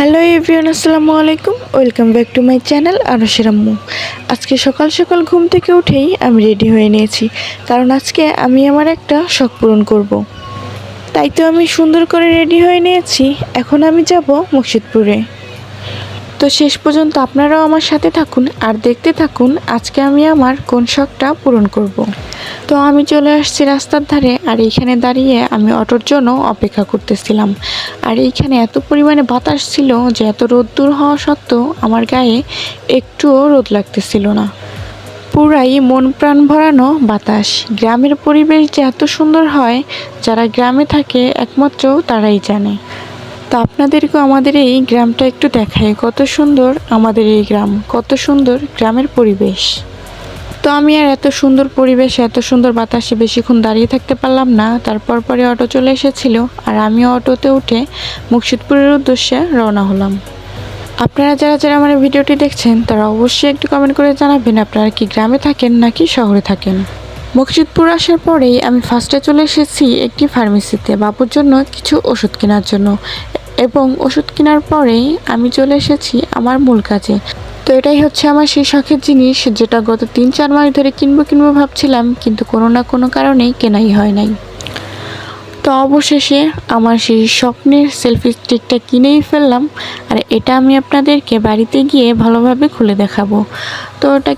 Hello everyone, আসসালামু আলাইকুম। Welcome back to my channel আরশের আম্মু। আজকে সকাল সকাল ঘুম থেকে উঠেই আমি রেডি হয়ে নিয়েছি, কারণ আজকে আমি আমার একটা শখ পূরণ করব। তাই তো আমি সুন্দর করে রেডি হয়ে নিয়েছি। এখন আমি যাব মুর্শিদপুরে। তো শেষ পর্যন্ত আপনারাও আমার সাথে থাকুন আর দেখতে থাকুন আজকে আমি আমার কোন শখটা পূরণ করব। তো আমি চলে আসছি রাস্তার ধারে, আর এইখানে দাঁড়িয়ে আমি অটোর জন্য অপেক্ষা করতেছিলাম। আর এইখানে এত পরিমাণে বাতাস ছিল যে এত রোদ্দুর হওয়া সত্ত্বেও আমার গায়ে একটুও রোদ লাগতেছিল না। পুরাই মন প্রাণ ভরানো বাতাস। গ্রামের পরিবেশ যে এত সুন্দর হয়, যারা গ্রামে থাকে একমাত্র তারাই জানে। তো আপনাদেরকেও আমাদের এই গ্রামটা একটু দেখায়, কত সুন্দর আমাদের এই গ্রাম, কত সুন্দর গ্রামের পরিবেশ। তো আমি আর এত সুন্দর পরিবেশে এত সুন্দর বাতাসে বেশিক্ষণ দাঁড়িয়ে থাকতে পারলাম না। তারপর পরে অটো চলে এসেছিল, আর আমিও অটোতে উঠে মুর্শিদপুরের উদ্দেশ্যে রওনা হলাম। আপনারা যারা যারা আমার ভিডিওটি দেখছেন তারা অবশ্যই একটু কমেন্ট করে জানাবেন আপনারা কি গ্রামে থাকেন নাকি শহরে থাকেন। মুর্শিদপুর আসার পরেই আমি ফার্স্টে চলে এসেছি একটি ফার্মেসিতে বাবুর জন্য কিছু ওষুধ কেনার জন্য, এবং ওষুধ কেনার পরেই আমি চলে এসেছি আমার মূল কাজে। তো এটাই হচ্ছে আমার সেই শখের জিনিস, যেটা গত 3-4 মাস ধরে কিনবো ভাবছিলাম, কিন্তু কোনো না কোনো কারণেই কেনাই হয় নাই। তো অবশেষে আমার সেই স্বপ্নের সেলফি স্টিকটা কিনেই ফেললাম, আর এটা আমি আপনাদেরকে বাড়িতে গিয়ে ভালোভাবে খুলে দেখাবো। তো ওটা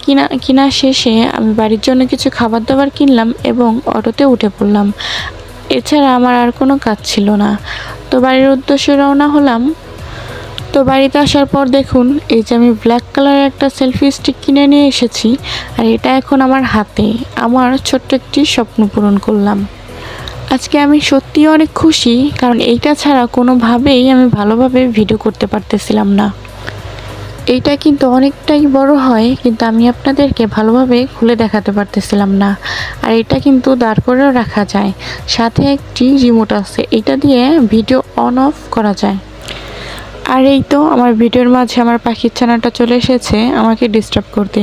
কিনা শেষে আমি বাড়ির জন্য কিছু খাবার দাবার কিনলাম এবং অটোতে উঠে পড়লাম। এছাড়া আমার আর কোনো কাজ ছিল না। তো বাড়ির উদ্দেশ্যে রওনা হলাম। তো বাড়িতে আসার পর দেখুন, এই যে আমি ব্ল্যাক কালারের একটা সেলফি স্টিক কিনে নিয়ে এসেছি, আর এটা এখন আমার হাতে। আমার ছোট্ট একটি স্বপ্ন পূরণ করলাম। আজকে আমি সত্যিই অনেক খুশি, কারণ এইটা ছাড়া কোনোভাবেই আমি ভালোভাবে ভিডিও করতে পারতেছিলাম না। এইটা কিন্তু অনেকটাই বড় হয়, কিন্তু আমি আপনাদেরকে ভালোভাবে খুলে দেখাতে পারতেছিলাম না। আর এটা কিন্তু দাঁড় করেও রাখা যায়, সাথে একটি রিমোট আছে, এটা দিয়ে ভিডিও অন অফ করা যায়। আর এই তো আমার ভিডিওর মাঝে আমার পাখির ছানাটা চলে এসেছে আমাকে ডিস্টার্ব করতে।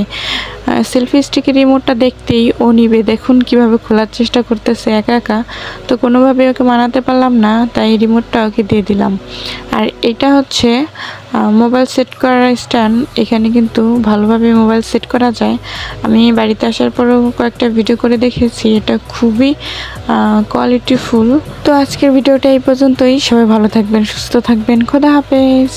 সেলফি স্টিকের রিমোটটা দেখতেই ও নিবে, দেখুন কিভাবে খোলার চেষ্টা করতেছে একা একা। তো কোনোভাবে ওকে মানাতে পারলাম না, তাই রিমোটটা ওকে দিয়ে দিলাম। আর এটা হচ্ছে মোবাইল সেট করার স্ট্যান্ড। এখানে কিন্তু ভালোভাবে মোবাইল সেট করা যায়। আমি বাড়িতে আসার পরও কয়েকটা ভিডিও করে দেখেছি, এটা খুবই কোয়ালিটিফুল। তো আজকের ভিডিওটা এই পর্যন্তই। সবাই ভালো থাকবেন, সুস্থ থাকবেন, খোদা হাফেজ।